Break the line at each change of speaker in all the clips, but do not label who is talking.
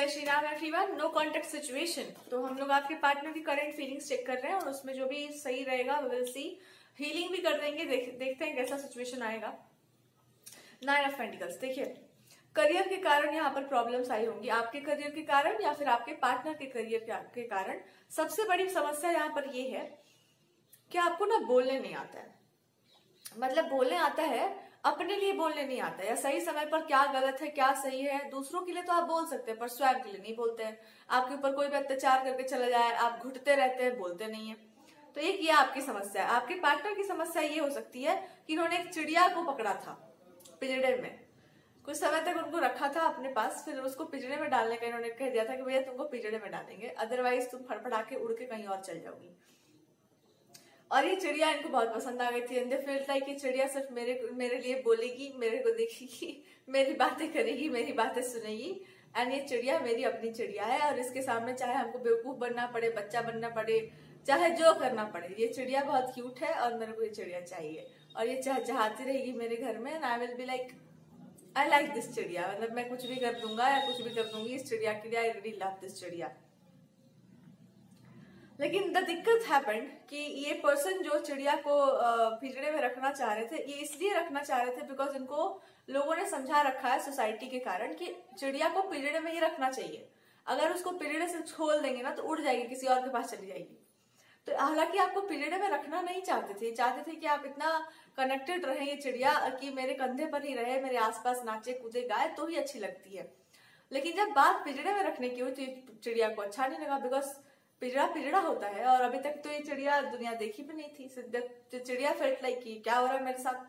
जय Shri Ram everyone. No contact situation. तो हम लोग आपके पार्टनर की करंट फीलिंग्स चेक कर रहे हैं और उसमें जो भी सही रहेगा विल सी। हीलिंग भी कर देंगे, देखते हैं कैसा सिचुएशन आएगा। 9 ऑफ पेंटिकल्स। देखिए, करियर के कारण यहाँ पर प्रॉब्लम्स आई होंगी, आपके करियर के कारण या फिर आपके पार्टनर के करियर के कारण। सबसे बड़ी समस्या यहाँ पर ये है कि आपको ना बोलने नहीं आता है। मतलब बोलने आता है, अपने लिए बोलने नहीं आता है, या सही समय पर क्या गलत है क्या सही है। दूसरों के लिए तो आप बोल सकते हैं पर स्वयं के लिए नहीं बोलते हैं। आपके ऊपर कोई भी अत्याचार करके चला जाए, आप घुटते रहते हैं, बोलते नहीं है। तो एक ये आपकी समस्या है। आपके पार्टनर की समस्या ये हो सकती है कि इन्होंने एक चिड़िया को पकड़ा था पिंजड़े में, कुछ समय तक उनको रखा था अपने पास, फिर उसको पिंजड़े में डालने का इन्होंने कह दिया था कि भैया तुमको पिंजड़े में डालेंगे, अदरवाइज तुम फड़फड़ा के उड़ के कहीं और चल जाओगी। और ये चिड़िया इनको बहुत पसंद आ गई थी। एंड दे फील्ट लाइक ये चिड़िया सिर्फ मेरे लिए बोलेगी, मेरे को देखेगी, मेरी बातें करेगी, मेरी बातें सुनेगी। एंड ये चिड़िया मेरी अपनी चिड़िया है और इसके सामने चाहे हमको बेवकूफ बनना पड़े, बच्चा बनना पड़े, चाहे जो करना पड़े, ये चिड़िया बहुत क्यूट है और मेरे को ये चिड़िया चाहिए। और ये चहचहाती रहेगी मेरे घर में। And I will be like I like this चिड़िया। मतलब मैं कुछ भी कर दूंगा या कुछ भी कर दूंगी इस चिड़िया के लिए। आई रियली लव दिस चिड़िया। लेकिन द दिक्कत हैपेंड कि ये पर्सन जो चिड़िया को पिंजड़े में रखना चाह रहे थे, ये इसलिए रखना चाह रहे थे बिकॉज इनको लोगों ने समझा रखा है सोसाइटी के कारण कि चिड़िया को पिंजड़े में ही रखना चाहिए। अगर उसको पिंजड़े से खोल देंगे ना तो उड़ जाएगी, किसी और के पास चली जाएगी। तो हालांकि आपको पिंजड़े में रखना नहीं चाहते थे कि आप इतना कनेक्टेड रहे ये चिड़िया कि मेरे कंधे पर ही रहे, मेरे आसपास नाचे कूदे गाए तो ही अच्छी लगती है। लेकिन जब बात पिंजड़े में रखने की हुई तो चिड़िया को अच्छा नहीं लगा, बिकॉज पिंजड़ा होता है और अभी तक तो ये चिड़िया दुनिया देखी भी नहीं थी। चिड़िया फेल्ट लाइक कि क्या हो रहा है मेरे साथ।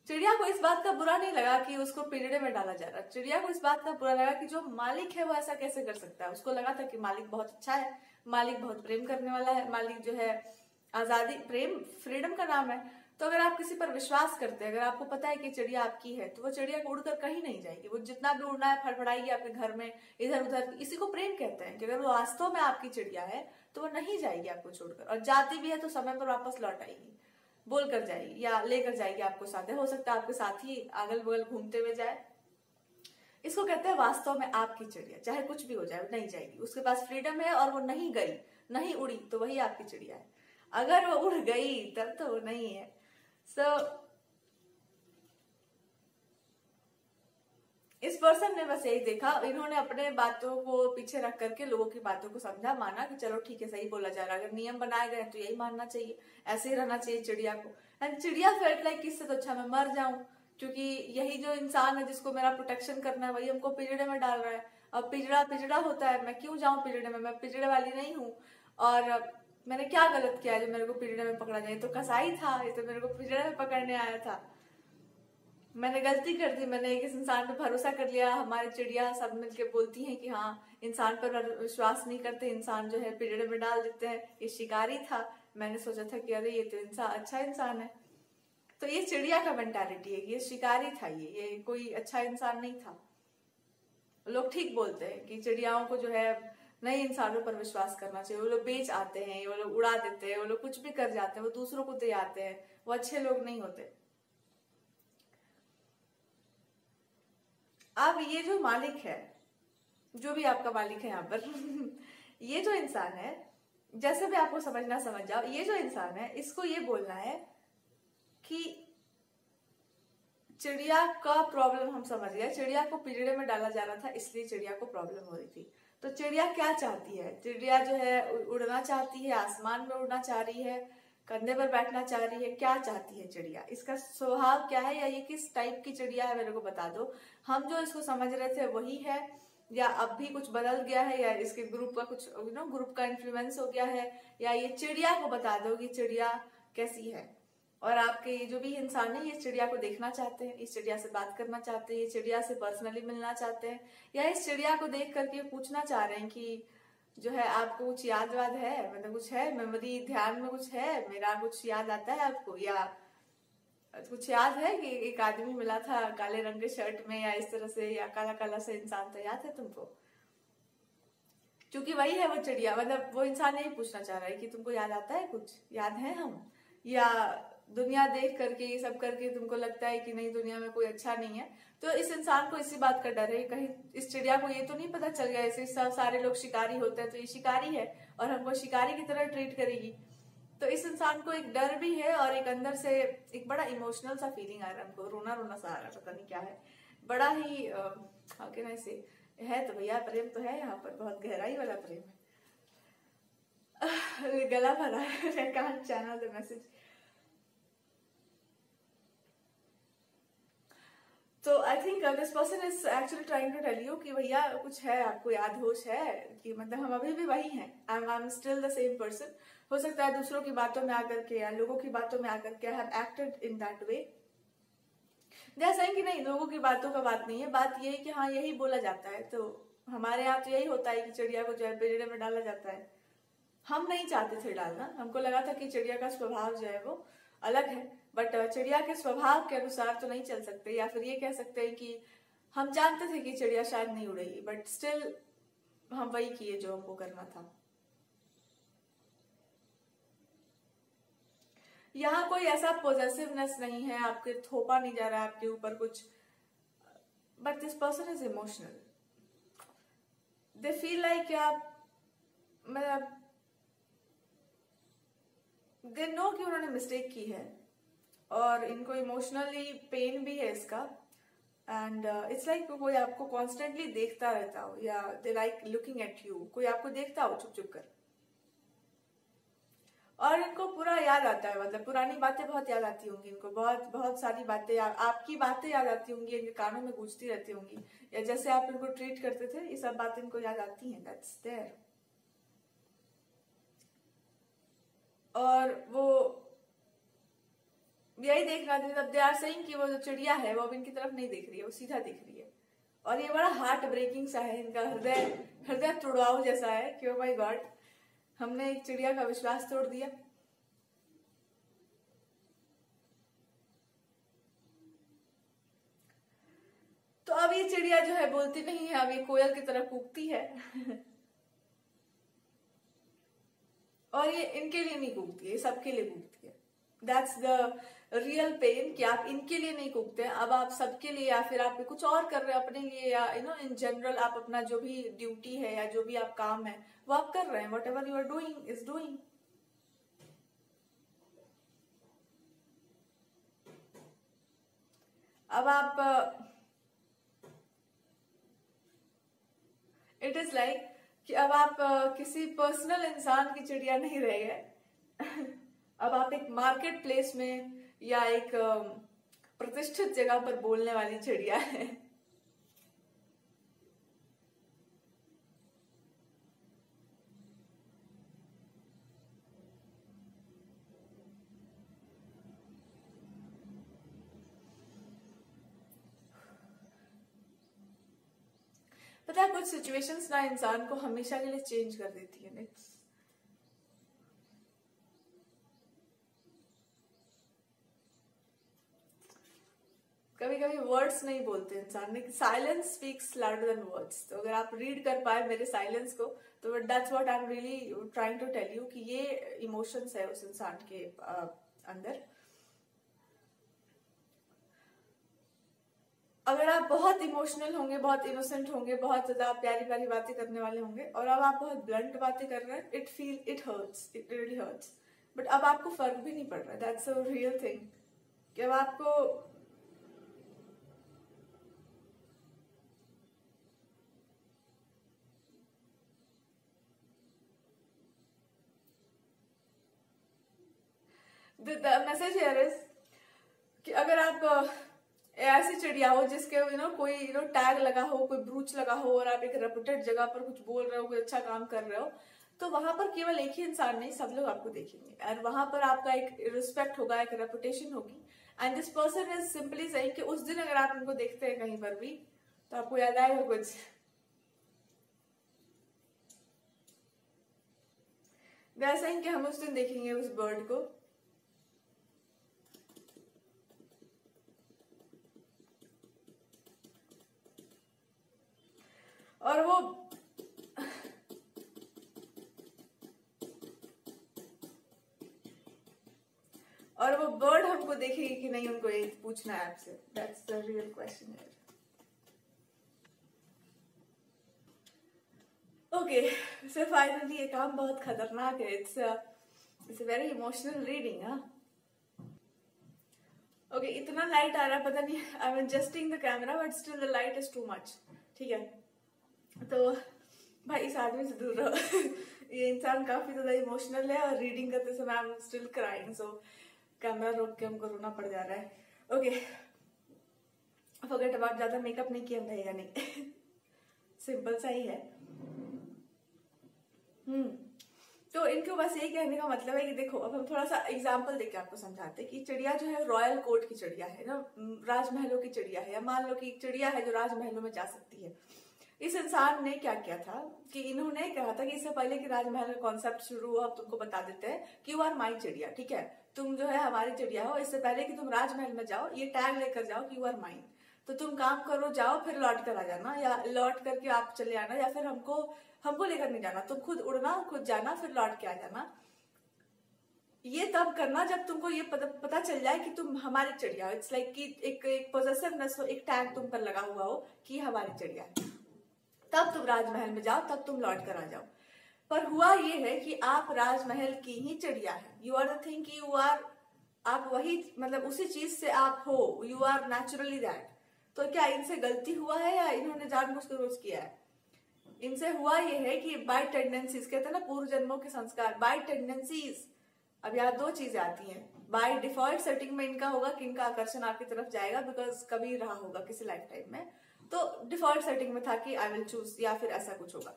चिड़िया को इस बात का बुरा नहीं लगा कि उसको पिंजड़े में डाला जा रहा है। चिड़िया को इस बात का बुरा लगा कि जो मालिक है वो ऐसा कैसे कर सकता है। उसको लगा था कि मालिक बहुत अच्छा है, मालिक बहुत प्रेम करने वाला है, मालिक जो है आजादी, प्रेम, फ्रीडम का नाम है। तो अगर आप किसी पर विश्वास करते हैं, अगर आपको पता है कि चिड़िया आपकी है, तो वो चिड़िया को उड़कर कहीं नहीं जाएगी। वो जितना भी उड़ना है फड़फड़ाएगी आपके घर में, इधर उधर। इसी को प्रेम कहते हैं कि अगर वो वास्तव में आपकी चिड़िया है तो वो नहीं जाएगी आपको छोड़कर, और जाती भी है तो समय पर वापस लौट आएगी, बोल कर जाएगी या लेकर जाएगी आपको साथ। हो सकता है आपके साथ ही अगल बगल घूमते हुए जाए। इसको कहते हैं वास्तव में आपकी चिड़िया। चाहे कुछ भी हो जाए नहीं जाएगी, उसके पास फ्रीडम है और वो नहीं गई, नहीं उड़ी, तो वही आपकी चिड़िया है। अगर वो उड़ गई तब तो वो नहीं है। इस पर्सन ने बस यही देखा, इन्होंने अपने बातों को पीछे रख करके लोगों की बातों को समझा, माना कि चलो ठीक है, सही बोला जा रहा है, अगर नियम बनाए गए तो यही मानना चाहिए, ऐसे ही रहना चाहिए चिड़िया को। एंड चिड़िया फेल्ट लाइक इससे तो अच्छा मैं मर जाऊं, क्योंकि यही जो इंसान है जिसको मेरा प्रोटेक्शन करना है वही हमको पिंजड़े में डाल रहा है। अब पिंजड़ा होता है, मैं क्यों जाऊं पिंजड़े में, मैं पिंजड़े वाली नहीं हूँ। और मैंने क्या गलत किया जो मेरे को पिंजड़े में पकड़ा जाए। तो कसाई था, ये तो मेरे को पिंजड़े में पकड़ने आया था। मैंने गलती कर दी, मैंने एक इंसान पर भरोसा कर लिया। हमारी चिड़िया सब मिलके बोलती हैं कि हाँ, इंसान पर विश्वास नहीं करते, इंसान जो है पिंजड़े में डाल देते हैं। ये शिकारी था, मैंने सोचा था कि अरे ये तो इंसान अच्छा इंसान है। तो ये चिड़िया का मेंटालिटी है, ये शिकारी था, ये कोई अच्छा इंसान नहीं था। लोग ठीक बोलते हैं कि चिड़ियाओं को जो है नए इंसानों पर विश्वास करना चाहिए। वो लोग बेच आते हैं, वो लोग उड़ा देते हैं, वो लोग कुछ भी कर जाते हैं, वो दूसरों को दे आते हैं, वो अच्छे लोग नहीं होते। अब ये जो मालिक है, जो भी आपका मालिक है यहाँ पर ये जो इंसान है, जैसे भी आपको समझना समझ जाओ, ये जो इंसान है इसको ये बोलना है कि चिड़िया का प्रॉब्लम हम समझ गए। चिड़िया को पिंजड़े में डाला जा रहा था इसलिए चिड़िया को प्रॉब्लम हो रही थी। तो चिड़िया क्या चाहती है? चिड़िया जो है उड़ना चाहती है, आसमान में उड़ना चाह रही है, कंधे पर बैठना चाह रही है। क्या चाहती है चिड़िया? इसका स्वभाव क्या है या ये किस टाइप की चिड़िया है मेरे को बता दो। हम जो इसको समझ रहे थे वही है या अब भी कुछ बदल गया है, या इसके ग्रुप का कुछ ग्रुप का इन्फ्लुएंस हो गया है, या ये चिड़िया को बता दो कि चिड़िया कैसी है। और आपके ये जो भी इंसान है ये चिड़िया को देखना चाहते हैं, इस चिड़िया से बात करना चाहते हैं, ये चिड़िया से पर्सनली मिलना चाहते हैं, या इस चिड़िया को देख करके पूछना चाह रहे हैं कि जो है आपको कुछ याद वाद है, मतलब कुछ है मेमोरी, ध्यान में कुछ है, मेरा कुछ याद आता है आपको, या कुछ याद है कि एक आदमी मिला था काले रंग के शर्ट में, या इस तरह से, या काला काला सा इंसान था, याद है तुमको? क्योंकि वही है वो चिड़िया। मतलब वो इंसान यही पूछना चाह रहा है कि तुमको याद आता है, कुछ याद है हम, या दुनिया देख करके ये सब करके तुमको लगता है कि नहीं दुनिया में कोई अच्छा नहीं है, तो इस इंसान को इसी बात का डर है, कहीं इस चिड़िया को ये तो नहीं पता चल गया ऐसे सब सारे लोग शिकारी होते हैं तो ये शिकारी है और हमको शिकारी की तरह ट्रीट करेगी। तो इस इंसान को एक डर भी है और एक अंदर से एक बड़ा इमोशनल सा फीलिंग आ रहा है, हमको रोना रोना सा आ रहा है, पता नहीं क्या है, बड़ा ही हाउ कैन आई से है। तो भैया प्रेम तो है यहाँ पर, बहुत गहराई वाला प्रेम है। गला भरा है, I can't channel the message। तो I think this person is actually trying to tell you कि भैया कुछ है, आपको याद होश है कि मतलब हम अभी भी वही हैं, I am still the same person. हो सकता है दूसरों की बातों में आकर के या लोगों की बातों में आकर के I have acted in that way. जैसा कि नहीं, लोगों की बातों का बात नहीं है, बात ये है कि हाँ यही बोला जाता है, तो हमारे यहाँ तो यही होता है कि चिड़िया को जो है पिंजरे में डाला जाता है। हम नहीं चाहते थे डालना, हमको लगा था कि चिड़िया का स्वभाव जो है वो अलग है, बट चिड़िया के स्वभाव के अनुसार तो नहीं चल सकते, या फिर ये कह सकते हैं कि हम जानते थे कि चिड़िया शायद नहीं उड़ेगी, बट स्टिल हम वही किए जो हमको करना था। यहाँ कोई ऐसा पॉजिटिवनेस नहीं है, आपके थोपा नहीं जा रहा है आपके ऊपर कुछ, but this person is emotional. They feel like आप मतलब दे नो कि उन्होंने मिस्टेक की है और इनको इमोशनली पेन भी है इसका, एंड इट्स लाइक कोई आपको कॉन्स्टेंटली देखता रहता हो, या they like looking at you, कोई आपको देखता हो चुप चुप कर, और इनको पूरा याद आता है, मतलब पुरानी बातें बहुत याद आती होंगी इनको, बहुत बहुत सारी बातें, आपकी बातें याद आती होंगी, इनके कानों में गूंजती रहती होंगी, या जैसे आप इनको ट्रीट करते थे ये सब बातें इनको याद आती हैं, दैट्स देयर। और वो यही देख रहा था, तब दे आर सेइंग कि वो जो चिड़िया है वो अब इनकी तरफ नहीं देख रही है, वो सीधा देख रही है, और ये बड़ा हार्ट ब्रेकिंग सा है, इनका हृदय हृदय तोड़वाओ जैसा है कि ओ माय गॉड, हमने एक चिड़िया का विश्वास तोड़ दिया। तो अब ये चिड़िया जो है बोलती नहीं है, अब ये कोयल की तरह कूकती है। और ये इनके लिए नहीं कूकती है, सबके लिए कूकती है। दैट्स द रियल पेन कि आप इनके लिए नहीं कूकते हैं, अब आप सबके लिए, या फिर आप कुछ और कर रहे हैं अपने लिए, या यू नो इन जनरल आप अपना जो भी ड्यूटी है या जो भी आप काम है वो आप कर रहे हैं, whatever you are doing is doing. अब आप इट इज लाइक कि अब आप किसी पर्सनल इंसान की चिड़िया नहीं रह गए। अब आप एक मार्केट प्लेस में या एक प्रतिष्ठित जगह पर बोलने वाली चिड़िया है। पता है कुछ सिचुएशंस ना इंसान को हमेशा के लिए चेंज कर देती है। नेक्स्ट, कभी कभी वर्ड्स नहीं बोलते इंसान ने, silence speaks louder than words. तो अगर आप रीड कर पाए मेरे साइलेंस को तो that's what I am really trying to tell you कि ये इमोशंस है उस इंसान के अंदर। अगर आप बहुत इमोशनल होंगे, बहुत इनोसेंट होंगे, बहुत ज्यादा प्यारी प्यारी बातें करने वाले होंगे, और अब आप बहुत ब्लंट बातें कर रहे हैं, it hurts, it really hurts. But अब आपको फर्क भी नहीं पड़ रहा है, दैट्स अ रियल थिंग। कि अब आपको द मैसेज हियर इज कि अगर आप ऐसी चिड़िया हो जिसके कोई टैग लगा हो, कोई ब्रूच लगा हो, और आप एक रेपुटेड जगह पर कुछ बोल रहे हो, कोई अच्छा काम कर रहे हो, तो वहां पर केवल एक ही इंसान नहीं, सब लोग आपको देखेंगे, और वहां पर आपका एक रिस्पेक्ट होगा, एक रेपुटेशन होगी। And this person is simply saying कि उस दिन अगर आप इनको देखते हैं कहीं पर भी तो आपको याद आएगा कुछ। वैसा ही कि हम उस दिन देखेंगे उस बर्ड को, और वो और वो बर्ड हमको देखेगी कि नहीं, उनको ये पूछना है आपसे। दैट्स द रियल क्वेश्चन है। ओके, सो फाइनली ये काम बहुत खतरनाक है। It's a very emotional reading. हाँ, ओके, इतना लाइट आ रहा है, पता नहीं, I am adjusting the camera but still the light is too much. ठीक है, तो भाई इस आदमी से दूर रहो। ये इंसान काफी ज्यादा इमोशनल है और रीडिंग करते समय I am still crying, so camera रोक के हमको रोना पड़ जा रहा है। ओके, फॉरगेट अबाउट, ज्यादा मेकअप नहीं किया रहेगा नहीं। सिंपल सा ही है। तो इनको बस यही कहने का मतलब है कि देखो, अब हम थोड़ा सा एग्जाम्पल देके आपको समझाते हैं कि चिड़िया जो है रॉयल कोर्ट की चिड़िया है ना, राजमहलों की चिड़िया है, या मान लो कि एक चिड़िया है जो राजमहलों में जा सकती है। इस इंसान ने क्या किया था कि इन्होंने कहा था कि इससे पहले कि राजमहल का कॉन्सेप्ट शुरू हुआ, अब तुमको बता देते हैं कि यू आर माई चिड़िया। ठीक है, तुम जो है हमारी चिड़िया हो। इससे पहले कि तुम राजमहल में जाओ, ये टैग लेकर जाओ कि यू आर माइन। तो तुम काम करो, जाओ, फिर लौट कर आ जाना, या लौट करके आप चले आना, या फिर हमको लेकर नहीं जाना, तुम खुद उड़ना, खुद जाना, फिर लौट के आ जाना। ये तब करना जब तुमको ये पता चल जाए कि तुम हमारी चिड़िया हो। इट्स लाइक कि एक पॉसेसिवनेस हो, एक टैग तुम पर लगा हुआ हो कि हमारी चिड़िया है। तब तुम राजमहल में जाओ, तब तुम लौट कर आ जाओ। पर हुआ ये है कि आप राजमहल की ही चिड़िया है। यू आर द थिंग कि आप वही, मतलब उसी चीज से आप हो, यू आर नेचुरली दैट। तो क्या इनसे गलती हुआ है या इन्होंने जानबूझकर रोज किया है? इनसे हुआ ये है कि बाय टेंडेंसीज, कहते हैं ना पूर्व जन्मों के संस्कार, बाय टेंडेंसीज। अब यहाँ दो चीजें आती हैं। बाय डिफॉल्ट सेटिंग में इनका होगा कि इनका आकर्षण आपकी तरफ जाएगा, बिकॉज कभी रहा होगा किसी लाइफ टाइम में, तो डिफॉल्ट सेटिंग में था कि आई विल चूज, या फिर ऐसा कुछ होगा।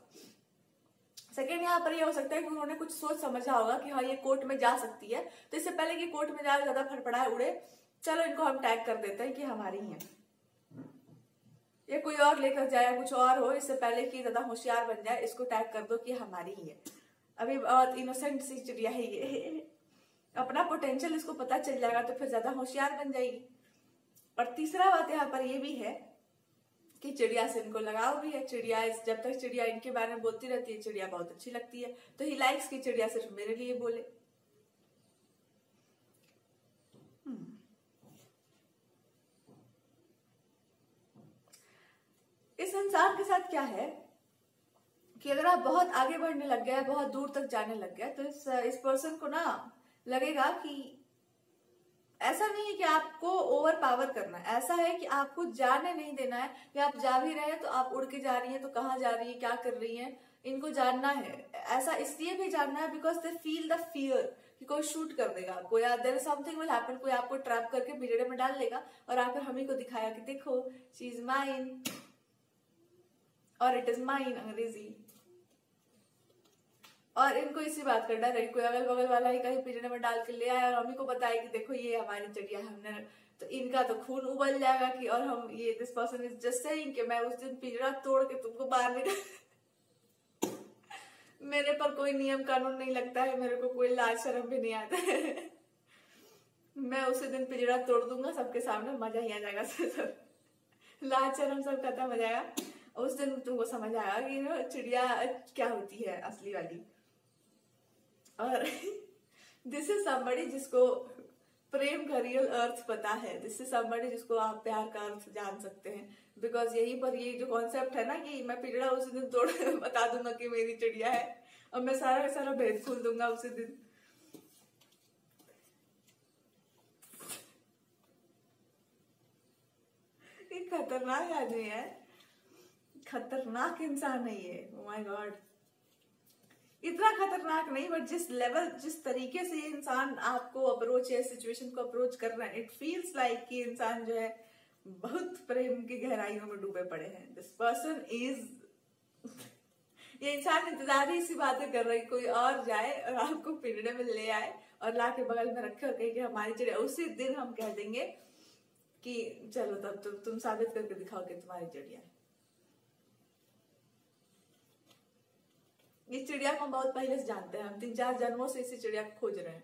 सेकेंड, यहाँ पर ये हो सकता है कि उन्होंने कुछ सोच समझा होगा कि हाँ ये कोर्ट में जा सकती है, तो इससे पहले कि कोर्ट में जाए ज्यादा फड़फड़ाए उड़े, चलो इनको हम टैग कर देते हैं कि हमारी ही है। ये कोई और लेकर जाए, कुछ और हो, इससे पहले कि ज्यादा होशियार बन जाए, इसको टैग कर दो कि हमारी ही है। अभी बहुत इनोसेंट सी चिड़िया है ये, अपना पोटेंशियल इसको पता चल जाएगा तो फिर ज्यादा होशियार बन जाएगी। और तीसरा बात यहाँ पर ये भी है कि चिड़िया से इनको लगाव भी है। चिड़िया, जब तक चिड़िया इनके बारे में बोलती रहती है, चिड़िया बहुत अच्छी लगती है, तो ही लाइक्स की चिड़िया सिर्फ मेरे लिए बोले। इस इंसान के साथ क्या है कि अगर आप बहुत आगे बढ़ने लग गए, बहुत दूर तक जाने लग गए, तो इस पर्सन को ना लगेगा कि ऐसा नहीं है कि आपको ओवर पावर करना है, ऐसा है कि आपको जाने नहीं देना है, कि आप जा भी रहे हैं तो आप उड़ के जा रही है, तो कहाँ जा रही है, क्या कर रही है, इनको जानना है। ऐसा इसलिए भी जानना है because they feel the fear कि कोई शूट कर देगा आपको, या देयर समथिंग विल हैपन, कोई आपको ट्रैप करके पिंजरे में डाल लेगा और आकर हम ही को दिखाया कि देखो शी इज माइन और इट इज माइन, अंग्रेजी। और इनको इसी बात का डर है, कोई अगल बगल वाला ही कहीं पिंजरे में डाल के ले आया और हम ही को बताया कि देखो ये हमारी चिड़िया है, हमने, तो इनका तो खून उबल जाएगा कि, और हम ये this person is just saying कि मैं उस दिन पिंजरा तोड़ के तुमको बाहर निकाल मेरे पर कोई नियम कानून नहीं लगता है, मेरे को कोई लाज शर्म भी नहीं आता है। मैं उसी दिन पिंजरा तोड़ दूंगा सबके सामने, मजा ही आ जाएगा सब, लाज शर्म सब खत्म हो जाएगा। उस दिन तुमको समझ आएगा कि चिड़िया क्या होती है असली वाली। और दिस इज समबडी जिसको प्रेम का रियल अर्थ पता है, दिस इज समबडी जिसको आप प्यार का अर्थ जान सकते हैं, बिकॉज यहीं पर ये जो कॉन्सेप्ट है ना कि मैं पिंजरा उसी दिन तोड़ बता दूंगा कि मेरी चिड़िया है, और मैं सारा सारा भेद खोल दूंगा उसी दिन। ये खतरनाक आदमी है, खतरनाक इंसान है ये। ओह माय गॉड, इतना खतरनाक नहीं, बट जिस लेवल, जिस तरीके से ये इंसान आपको अप्रोच या सिचुएशन को अप्रोच कर रहा है, इट फील्स लाइक कि इंसान जो है बहुत प्रेम की गहराइयों में डूबे पड़े हैं। दिस पर्सन इज ये इंसान इंतजार ही इसी बातें कर रहा है कोई और जाए और आपको पिंजरे में ले आए और ला के बगल में रखे और कहे कि हमारी चिड़िया। उसी दिन हम कह देंगे कि चलो तब तुम साबित करके दिखाओ कि तुम्हारी चिड़िया है। इस चिड़िया को हम बहुत पहले से जानते हैं, हम 3-4 जन्मों से इसी चिड़िया को खोज रहे हैं।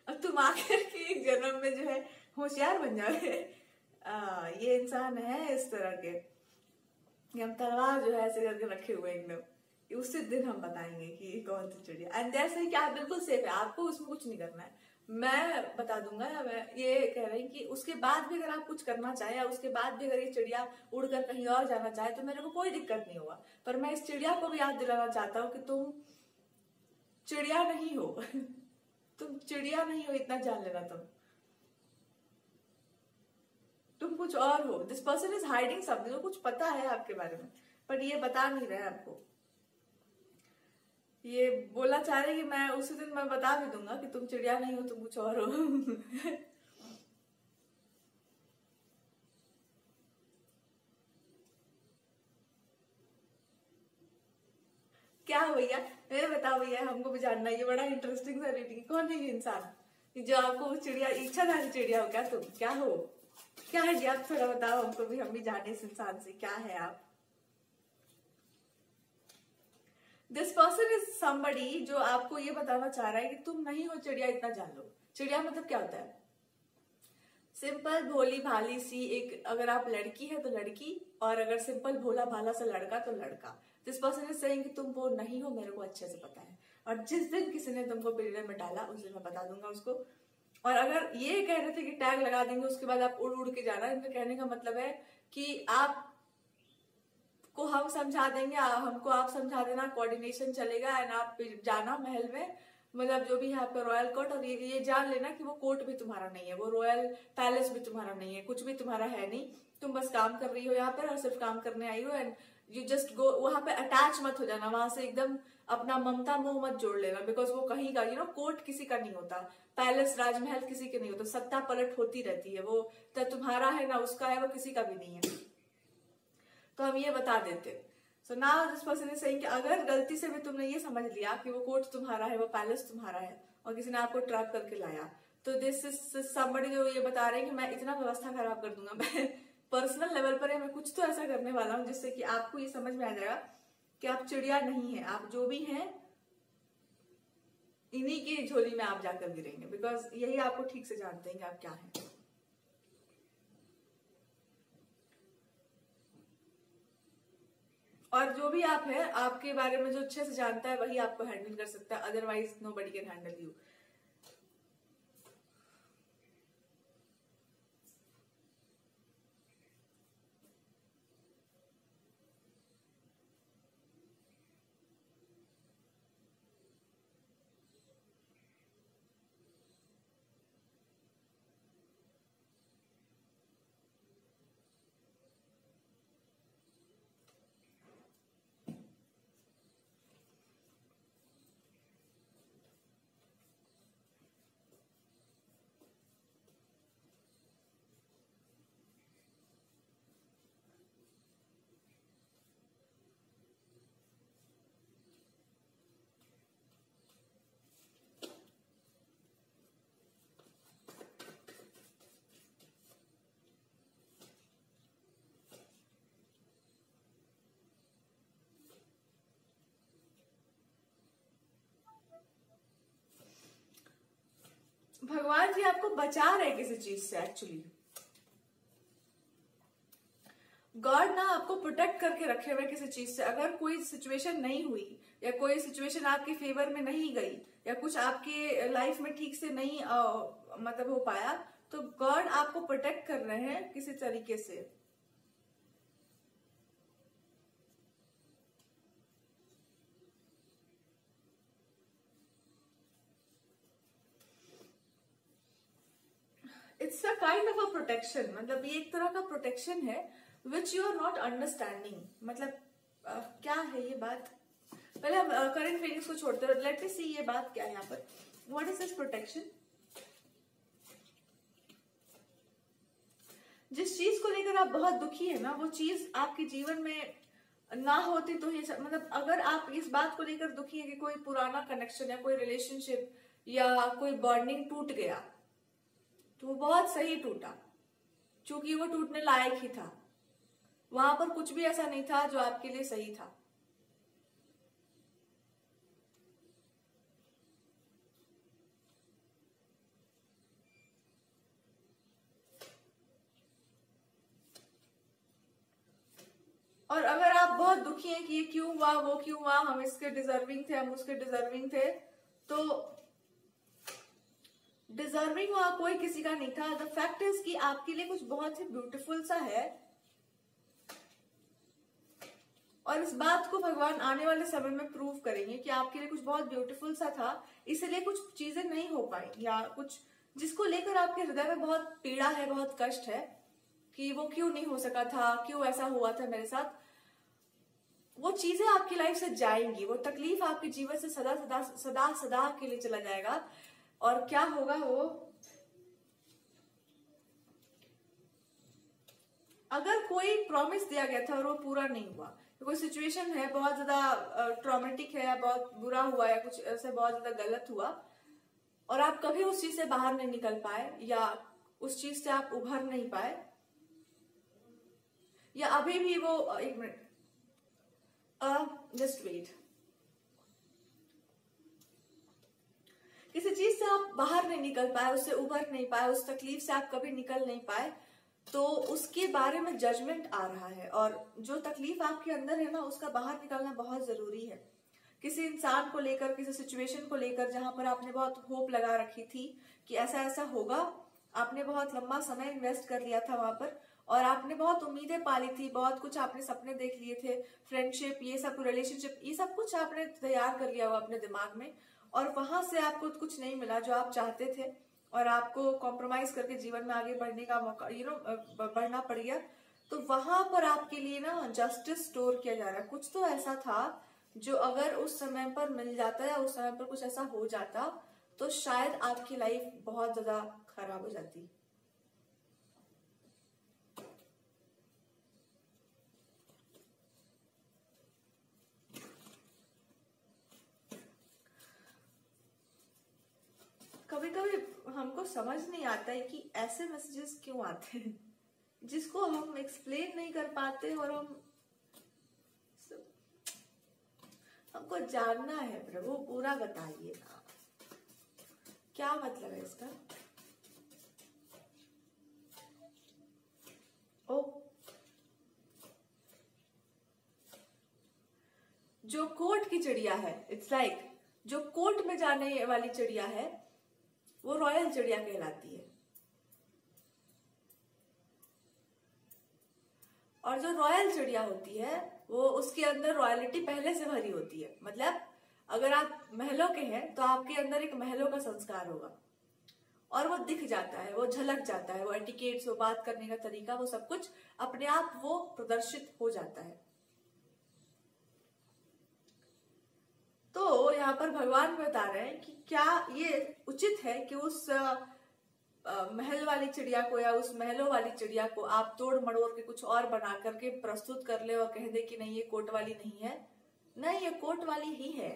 अब तुम आकर के एक जन्म में जो है होशियार बन जाओगे। ये इंसान है इस तरह के, हम तलवार जो है ऐसे करके रखे हुए एकदम, उसी दिन हम बताएंगे कि ये कौन सी चिड़िया। एंड दैट्स कि आप बिल्कुल सेफ है, आपको उसमें कुछ नहीं करना है, मैं बता दूंगा, या मैं ये कह रही कि उसके बाद भी अगर आप कुछ करना चाहे, या उसके बाद भी अगर ये चिड़िया उड़कर कहीं और जाना चाहे, तो मेरे को कोई दिक्कत नहीं होगा। पर मैं इस चिड़िया को भी याद दिलाना चाहता हूँ कि तुम चिड़िया नहीं हो तुम चिड़िया नहीं हो, इतना जान लेना। तुम कुछ और हो। This person is hiding something, कुछ पता है आपके बारे में पर ये बता नहीं रहे आपको। ये बोलना चाह रहे कि मैं उसी दिन मैं बता भी दूंगा कि तुम चिड़िया नहीं हो, तुम कुछ और हो क्या हो भैया, मेरे बताओ भैया, हमको भी जानना है, ये बड़ा इंटरेस्टिंग सा रीडिंग। कौन है ये इंसान जो आपको चिड़िया, इच्छाधारी चिड़िया हो क्या तुम, क्या हो, क्या है जी? आप थोड़ा बताओ हमको भी, हम भी जाने इस इंसान से, क्या है आप? दिस पर्सन इज समबडी जो आपको ये बताना चाह रहा है कि तुम नहीं हो चिड़िया, इतना जान लो। चिड़िया मतलब क्या होता है? सिंपल भोली भाली सी एक, अगर आप लड़की है तो लड़की, और अगर सिंपल भोला भाला सा लड़का तो लड़का। दिस पर्सन इज सेइंग कि तुम वो नहीं हो, मेरे को अच्छे से पता है, और जिस दिन किसी ने तुमको पिंजरे में डाला उस दिन मैं बता दूंगा उसको। और अगर ये कह रहे थे कि टैग लगा देंगे उसके बाद आप उड़ उड़ के जाना, इनका कहने का मतलब है कि आप को हम समझा देंगे, हमको आप समझा देना, कोऑर्डिनेशन चलेगा, एंड आप जाना महल में, मतलब जो भी है आपका रॉयल कोर्ट, और ये जान लेना कि वो कोर्ट भी तुम्हारा नहीं है, वो रॉयल पैलेस भी तुम्हारा नहीं है, कुछ भी तुम्हारा है नहीं। तुम बस काम कर रही हो यहाँ पर, और सिर्फ काम करने आई हो, एंड यू जस्ट गो। वहां पे अटैच मत हो जाना, वहां से एकदम अपना ममता मोह मत जोड़ लेना, बिकॉज वो कहीं का, कोर्ट किसी का नहीं होता, पैलेस राजमहल किसी के नहीं होता, सत्ता पलट होती रहती है, वो तो तुम्हारा है ना उसका है, वो किसी का भी नहीं है। तो हम ये बता देते। So now this person is saying कि अगर गलती से भी तुमने ये समझ लिया कि वो कोर्ट तुम्हारा है, वो पैलेस तुम्हारा है, और किसी ने आपको ट्रैप करके लाया, तो दिस इज समबडी जो ये बता रहे हैं कि मैं इतना व्यवस्था खराब कर दूंगा, मैं पर्सनल लेवल पर है, मैं कुछ तो ऐसा करने वाला हूँ जिससे कि आपको ये समझ में आ जाएगा कि आप चिड़िया नहीं है, आप जो भी हैं इन्हीं की झोली में आप जाकर गिरेंगे, बिकॉज यही आपको ठीक से जानते हैं कि आप क्या हैं। और जो भी आप है, आपके बारे में जो अच्छे से जानता है वही आपको हैंडल कर सकता है, otherwise nobody can handle you. भगवान जी आपको बचा रहे किसी चीज से, एक्चुअली गॉड ना आपको प्रोटेक्ट करके रखे हुए किसी चीज से। अगर कोई सिचुएशन नहीं हुई, या कोई सिचुएशन आपके फेवर में नहीं गई, या कुछ आपके लाइफ में ठीक से नहीं मतलब हो पाया, तो गॉड आपको प्रोटेक्ट कर रहे हैं किसी तरीके से। It's a kind of a protection, मतलब ये एक तरह का प्रोटेक्शन है which you are not understanding. मतलब क्या है ये बात, पहले हम करंट फीलिंग्स को छोड़ते हैं, लेट मी सी ये बात क्या है यहाँ पर, व्हाट इज दिस प्रोटेक्शन। जिस चीज को लेकर आप बहुत दुखी है ना, वो चीज आपके जीवन में ना होती तो ये मतलब अगर आप इस बात को लेकर दुखी है कि कोई पुराना कनेक्शन या कोई रिलेशनशिप या कोई बॉन्डिंग टूट गया, तो वो बहुत सही टूटा, क्योंकि वो टूटने लायक ही था, वहां पर कुछ भी ऐसा नहीं था जो आपके लिए सही था। और अगर आप बहुत दुखी हैं कि ये क्यों हुआ, वो क्यों हुआ, हम इसके डिजर्विंग थे, हम उसके डिजर्विंग थे, तो डिजर्विंग कोई किसी का नहीं था। द फैक्ट इज कि आपके लिए कुछ बहुत ही ब्यूटीफुल सा है, और इस बात को भगवान आने वाले समय में प्रूव करेंगे कि आपके लिए कुछ बहुत ब्यूटीफुल सा था, इसलिए कुछ चीजें नहीं हो पाई, या कुछ जिसको लेकर आपके हृदय में बहुत पीड़ा है, बहुत कष्ट है कि वो क्यों नहीं हो सका था, क्यों ऐसा हुआ था मेरे साथ, वो चीजें आपकी लाइफ से जाएंगी। वो तकलीफ आपके जीवन से सदा सदा सदा सदा के लिए चला जाएगा। और क्या होगा, वो अगर कोई प्रॉमिस दिया गया था और वो पूरा नहीं हुआ, तो कोई सिचुएशन है बहुत ज्यादा ट्रॉमेटिक है, बहुत बुरा हुआ है, कुछ ऐसे बहुत ज्यादा गलत हुआ और आप कभी उस चीज से बाहर नहीं निकल पाए, या उस चीज से आप उभर नहीं पाए, या अभी भी वो एक मिनट जस्ट वेट, किसी चीज से आप बाहर नहीं निकल पाए, उससे उभर नहीं पाए, उस तकलीफ से आप कभी निकल नहीं पाए, तो उसके बारे में जजमेंट आ रहा है। और जो तकलीफ आपके अंदर है ना, उसका बाहर निकलना बहुत जरूरी है। किसी इंसान को लेकर, किसी सिचुएशन को लेकर जहां पर आपने बहुत होप लगा रखी थी कि ऐसा ऐसा होगा, आपने बहुत लंबा समय इन्वेस्ट कर लिया था वहां पर, और आपने बहुत उम्मीदें पाली थी, बहुत कुछ आपने सपने देख लिए थे, फ्रेंडशिप, ये सब रिलेशनशिप, ये सब कुछ आपने तैयार कर लिया हुआ अपने दिमाग में, और वहां से आपको कुछ नहीं मिला जो आप चाहते थे, और आपको कॉम्प्रोमाइज करके जीवन में आगे बढ़ने का मौका, बढ़ना पड़ गया। तो वहां पर आपके लिए ना जस्टिस स्टोर किया जा रहा है। कुछ तो ऐसा था जो अगर उस समय पर मिल जाता या उस समय पर कुछ ऐसा हो जाता, तो शायद आपकी लाइफ बहुत ज्यादा खराब हो जाती। कभी कभी हमको समझ नहीं आता है कि ऐसे मैसेजेस क्यों आते हैं जिसको हम एक्सप्लेन नहीं कर पाते, और हमको जानना है प्रभु, पूरा बताइए ना क्या मतलब है इसका। ओ, जो कोर्ट की चिड़िया है, इट्स लाइक जो कोर्ट में जाने वाली चिड़िया है वो रॉयल चिड़िया कहलाती है, और जो रॉयल चिड़िया होती है वो उसके अंदर रॉयलिटी पहले से भरी होती है। मतलब अगर आप महलों के हैं तो आपके अंदर एक महलों का संस्कार होगा, और वो दिख जाता है, वो झलक जाता है, वो एटिकेट्स, वो बात करने का तरीका, वो सब कुछ अपने आप वो प्रदर्शित हो जाता है। तो यहाँ पर भगवान बता रहे हैं कि क्या ये उचित है कि उस महल वाली चिड़िया को या उस महलों वाली चिड़िया को आप तोड़ मड़ोड़ के कुछ और बना करके प्रस्तुत कर ले और कह दे कि नहीं ये कोर्ट वाली नहीं है। नहीं, ये कोर्ट वाली ही है।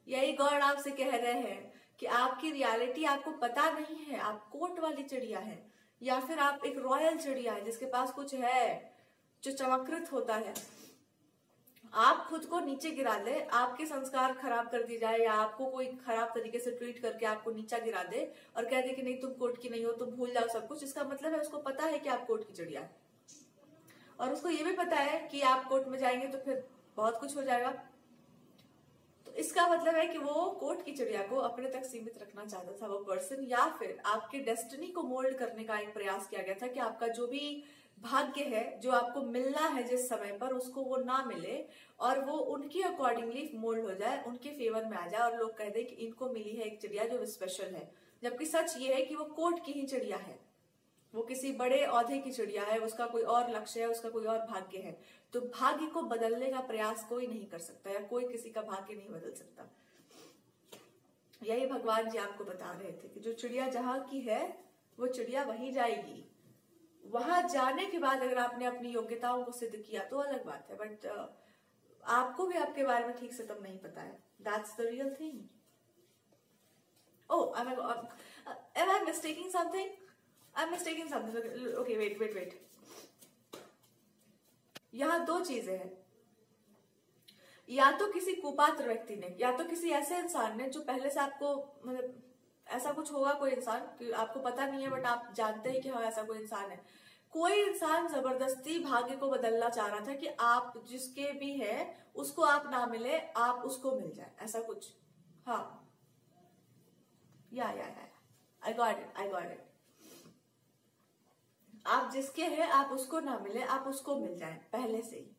यही गॉड आपसे कह रहे हैं कि आपकी रियलिटी आपको पता नहीं है, आप कोर्ट वाली चिड़िया है, या फिर आप एक रॉयल चिड़िया है जिसके पास कुछ है जो चमत्कृत होता है। आप खुद को नीचे गिरा दे, आपके संस्कार खराब कर दिए जाए, या आपको कोई खराब तरीके से ट्रीट करके आपको नीचा गिरा दे और कह दे कि नहीं तुम कोर्ट की नहीं हो, तुम भूल जाओ सब कुछ, इसका मतलब है उसको पता है कि आप कोर्ट की चिड़िया है, और उसको ये भी पता है कि आप कोर्ट में जाएंगे तो फिर बहुत कुछ हो जाएगा। तो इसका मतलब है कि वो कोर्ट की चिड़िया को अपने तक सीमित रखना चाहता था वो पर्सन, या फिर आपके डेस्टिनी को मोल्ड करने का एक प्रयास किया गया था कि आपका जो भी भाग्य है, जो आपको मिलना है जिस समय पर, उसको वो ना मिले और वो उनके अकॉर्डिंगली मोल्ड हो जाए, उनके फेवर में आ जाए, और लोग कह दे कि इनको मिली है एक चिड़िया जो स्पेशल है। जबकि सच ये है कि वो कोर्ट की ही चिड़िया है, वो किसी बड़े औहदे की चिड़िया है, उसका कोई और लक्ष्य है, उसका कोई और भाग्य है। तो भाग्य को बदलने का प्रयास कोई नहीं कर सकता, या कोई किसी का भाग्य नहीं बदल सकता। यही भगवान जी आपको बता रहे थे कि जो चिड़िया जहां की है वो चिड़िया वहीं जाएगी। वहां जाने के बाद अगर आपने अपनी योग्यताओं को सिद्ध किया तो अलग बात है, बट आपको भी आपके बारे में ठीक से तब नहीं पता है। That's the real thing. Oh, am I mistaking something? I'm mistaking something. Okay, wait. यहाँ दो चीजें हैं, या तो किसी कुपात्र व्यक्ति ने, या तो किसी ऐसे इंसान ने जो पहले से आपको, मतलब ऐसा कुछ होगा, कोई इंसान कि आपको पता नहीं है बट आप जानते हैं कि हाँ ऐसा कोई इंसान है। कोई इंसान जबरदस्ती भाग्य को बदलना चाह रहा था कि आप जिसके भी है उसको आप ना मिले, आप उसको मिल जाए, ऐसा कुछ। हाँ, या I got it, I got it. आप जिसके हैं आप उसको ना मिले, आप उसको मिल जाए पहले से ही।